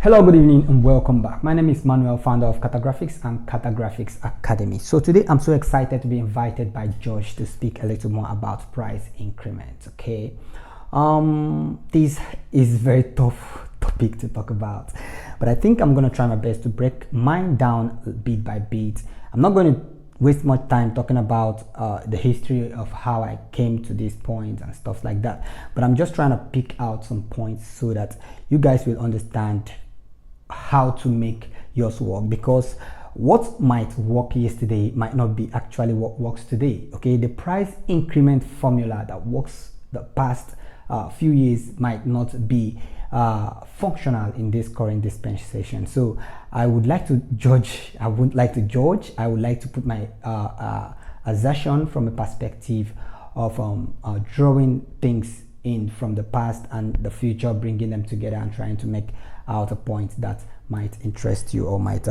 Hello, good evening and welcome back. My name is Manuel, founder of CaterGraphix and CaterGraphix Academy. So today I'm so excited to be invited by Josh to speak a little more about price increments. Okay, this is very tough topic to talk about, but I think I'm gonna try my best to break mine down bit by bit. I'm not going to waste much time talking about the history of how I came to this point and stuff like that, but I'm just trying to pick out some points so that you guys will understand how to make yours work, because what might work yesterday might not be actually what works today. Okay, the price increment formula that works the past few years might not be functional in this current dispensation. So I would like to judge, I wouldn't like to judge, I would like to put my assertion from a perspective of drawing things in from the past and the future, bringing them together and trying to make out a point that might interest you or might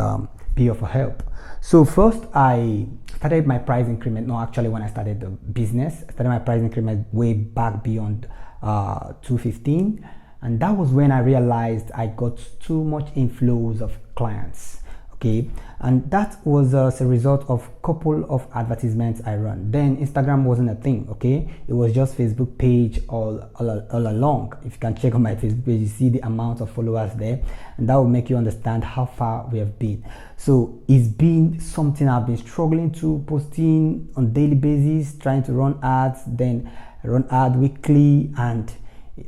be of help. So first, I started my price increment. No, actually, when I started the business, I started my price increment way back beyond 2015, and that was when I realized I got too much inflows of clients. Okay, and that was as a result of couple of advertisements I run. Then Instagram wasn't a thing. Okay, it was just Facebook page all along. If you can check on my Facebook page, you see the amount of followers there, and that will make you understand how far we have been. So it's been something I've been struggling to posting on daily basis, trying to run ads, then run ad weekly, and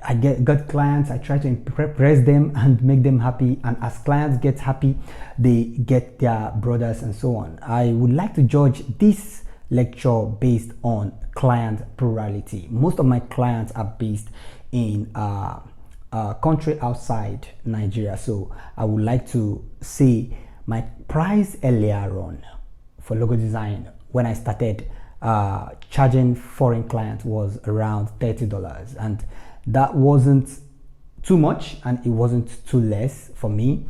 I got clients. I try to impress them and make them happy, and as clients get happy, they get their brothers and so on. I would like to judge this lecture based on client plurality. Most of my clients are based in country outside Nigeria, so I would like to say my price earlier on for logo design when I started charging foreign clients was around $30, and that wasn't too much and it wasn't too less for me,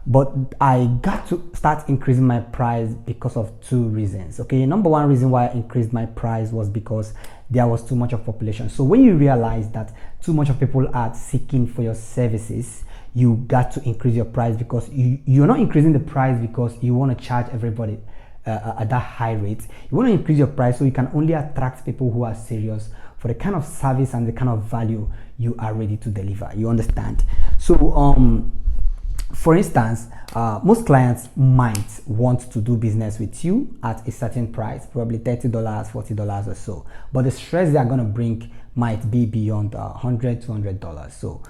but I got to start increasing my price because of two reasons. Okay, number one reason why I increased my price was because there was too much of population. So when you realize that too much of people are seeking for your services, you got to increase your price, because you're not increasing the price because you want to charge everybody at that high rate. You want to increase your price so you can only attract people who are serious for the kind of service and the kind of value you are ready to deliver. You understand? So for instance, most clients might want to do business with you at a certain price, probably $30, $40 or so, but the stress they are going to bring might be beyond $100, $200. So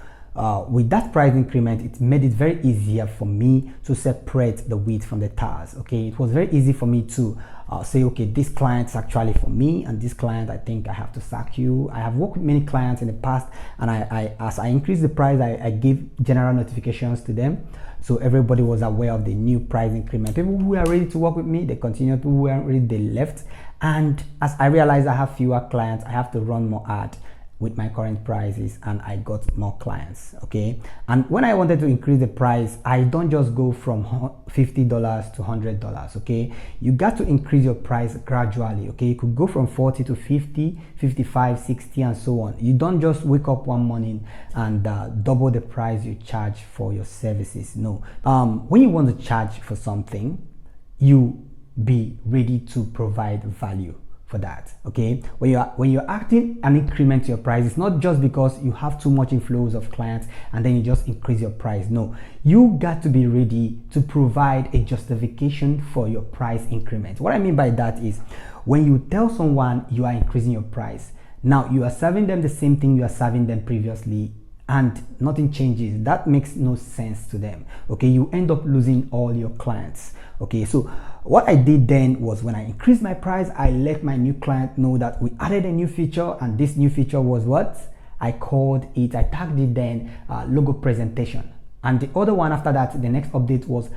with that price increment, it made it very easier for me to separate the wheat from the tares. Okay, it was very easy for me to say, okay, this client's actually for me, and this client, I think I have to sack you. I have worked with many clients in the past, and as I increased the price, I gave general notifications to them, so everybody was aware of the new price increment. People who are ready to work with me, they continued. People who weren't ready, they left. And as I realized I have fewer clients, I have to run more ad with my current prices, and I got more clients. Okay, and when I wanted to increase the price, I don't just go from $50 to $100. Okay, you got to increase your price gradually. Okay, you could go from 40 to 50, 55, 60, and so on. You don't just wake up one morning and double the price you charge for your services. No, when you want to charge for something, you be ready to provide value for that. Okay, when you're acting an increment to your price, it's not just because you have too much inflows of clients and then you just increase your price. No, you got to be ready to provide a justification for your price increment. What I mean by that is, when you tell someone you are increasing your price, now you are serving them the same thing you are serving them previously, and nothing changes. That makes no sense to them. Okay, you end up losing all your clients. Okay, so what I did then was, when I increased my price, I let my new client know that we added a new feature, and this new feature was what I tagged it then logo presentation. And the other one after that, the next update was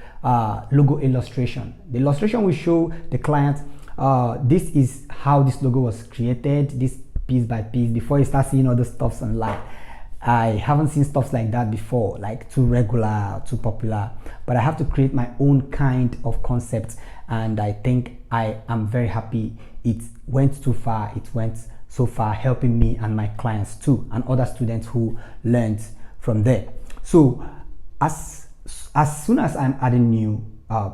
logo illustration. The illustration will show the client this is how this logo was created, this piece by piece, before you start seeing other stuffs online. I haven't seen stuff like that before, like too regular, too popular, but I have to create my own kind of concept, and I think I am very happy it went too far. It went so far, helping me and my clients too, and other students who learned from there. So as as soon as I'm adding new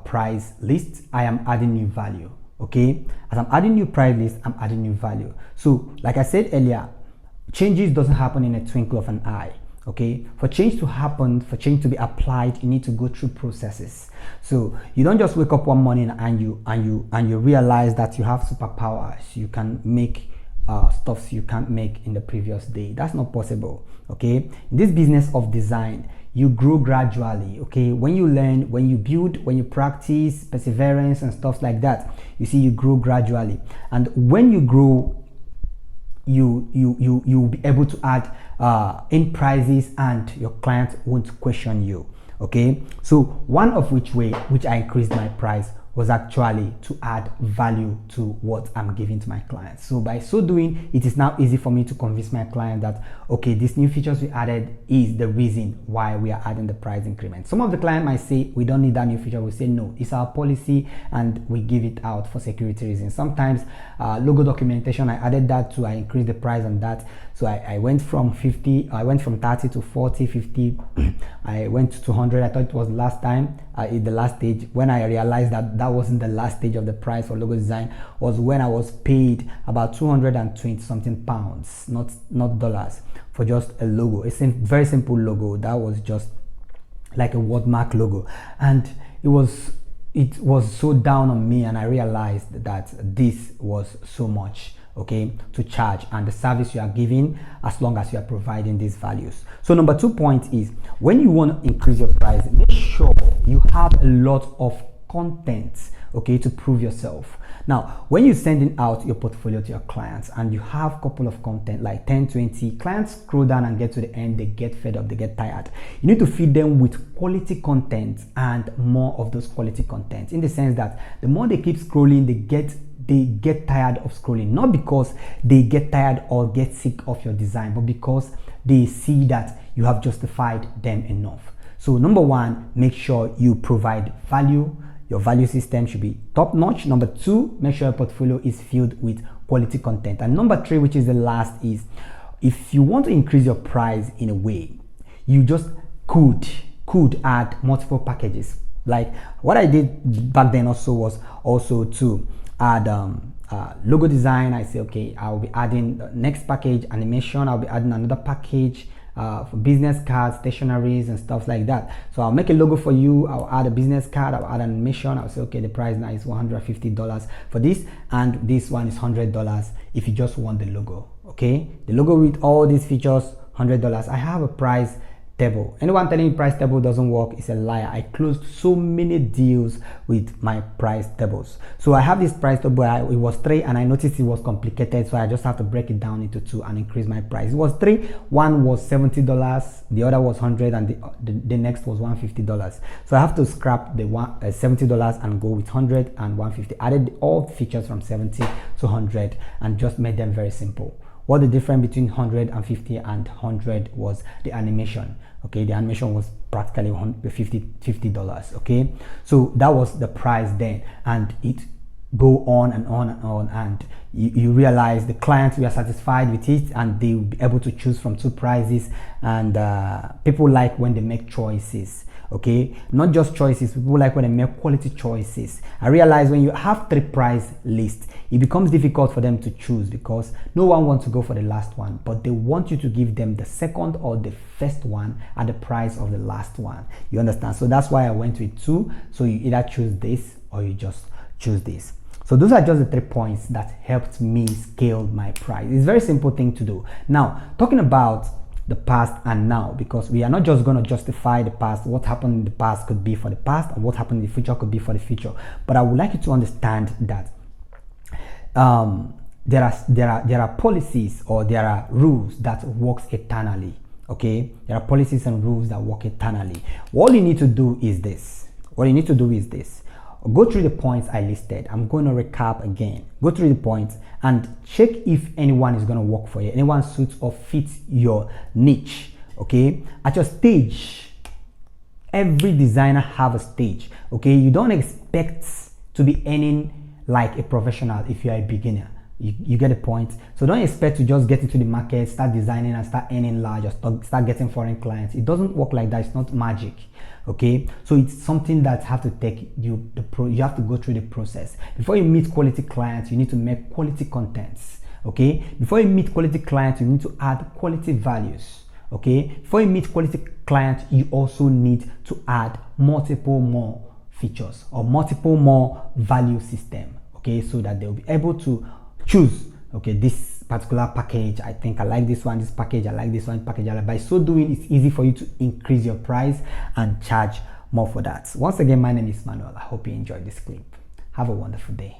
price list, I am adding new value. Okay, as I'm adding new price list, I'm adding new value. So like I said earlier, changes doesn't happen in a twinkle of an eye. Okay, for change to happen, for change to be applied, you need to go through processes. So you don't just wake up one morning and you realize that you have superpowers. You can make stuffs you can't make in the previous day. That's not possible. Okay, in this business of design, you grow gradually. Okay, when you learn, when you build, when you practice, perseverance and stuff like that, you see, you grow gradually. And when you grow, you'll be able to add in prices, and your clients won't question you. Okay, so one of which I increased my price was actually to add value to what I'm giving to my clients. So by so doing, it is now easy for me to convince my client that, okay, these new features we added is the reason why we are adding the price increment. Some of the client might say, we don't need that new feature. We say, no, it's our policy and we give it out for security reasons. Sometimes logo documentation, I added that too. I increased the price on that. So I went from 50, I went from 30 to 40, 50. I went to 200. I thought it was the last time, in the last stage. When I realized that that wasn't the last stage of the price for logo design, was when I was paid about 220 something pounds, not dollars, for just a logo. It's a very simple logo that was just like a wordmark logo, and it was so down on me, and I realized that this was so much, okay, to charge, and the service you are giving, as long as you are providing these values. So number 2 point is, when you want to increase your price, make sure you have a lot of content, okay, to prove yourself. Now, when you're sending out your portfolio to your clients and you have a couple of content like 10, 20, clients scroll down and get to the end, they get fed up, they get tired. You need to feed them with quality content and more of those quality content, in the sense that the more they keep scrolling, they get tired of scrolling, not because they get tired or get sick of your design, but because they see that you have justified them enough. So number 1, make sure you provide value. Your value system should be top notch. Number 2, make sure your portfolio is filled with quality content. And number 3, which is the last, is if you want to increase your price in a way, you just could add multiple packages. Like what I did back then also was also to add logo design. I say, okay, I'll be adding the next package, animation, I'll be adding another package for business cards, stationaries and stuff like that. So I'll make a logo for you, I'll add a business card, I'll add an animation, I'll say, okay, the price now is $150 for this, and this one is $100 if you just want the logo. Okay, the logo with all these features, $100. I have a price table. Anyone telling me price table doesn't work is a liar. I closed so many deals with my price tables. So I have this price table. It was 3, and I noticed it was complicated, so I just have to break it down into 2 and increase my price. It was 3. One was $70, the other was $100, and the next was $150. So I have to scrap the $70 and go with $100 and $150. Added all features from 70 to $100 and just made them very simple. What the difference between 150 and 100 was the animation. Okay, the animation was practically $50. Okay, so that was the price then, and it go on and on and on, and you realize the clients were satisfied with it, and they will be able to choose from 2 prices. And people like when they make choices. Okay, not just choices, people like when they make quality choices. I realize when you have 3 price lists, it becomes difficult for them to choose, because no one wants to go for the last one, but they want you to give them the second or the first one at the price of the last one. You understand? So that's why I went with 2. So you either choose this or you just choose this. So those are just the 3 points that helped me scale my price. It's a very simple thing to do. Now, talking about the past and now, because we are not just going to justify the past. What happened in the past could be for the past, and what happened in the future could be for the future. But I would like you to understand that there are policies, or there are rules that works eternally. Okay, there are policies and rules that work eternally. All you need to do is this. Go through the points I listed. I'm going to recap again. Go through the points and check if anyone is going to work for you, anyone suits or fits your niche. Okay, at your stage, every designer have a stage. Okay, you don't expect to be earning like a professional if you are a beginner. You get the point. So don't expect to just get into the market, start designing and start earning large, or start getting foreign clients. It doesn't work like that. It's not magic. Okay, so it's something that have to take you have to go through the process. Before you meet quality clients, you need to make quality contents. Okay, before you meet quality clients, you need to add quality values. Okay, before you meet quality clients, you also need to add multiple more features or multiple more value system. Okay, so that they'll be able to choose, okay, this particular package, I think I like this one, this package, I like this one, package I like. By so doing, it's easy for you to increase your price and charge more for that. Once again, my name is Manuel. I hope you enjoyed this clip. Have a wonderful day.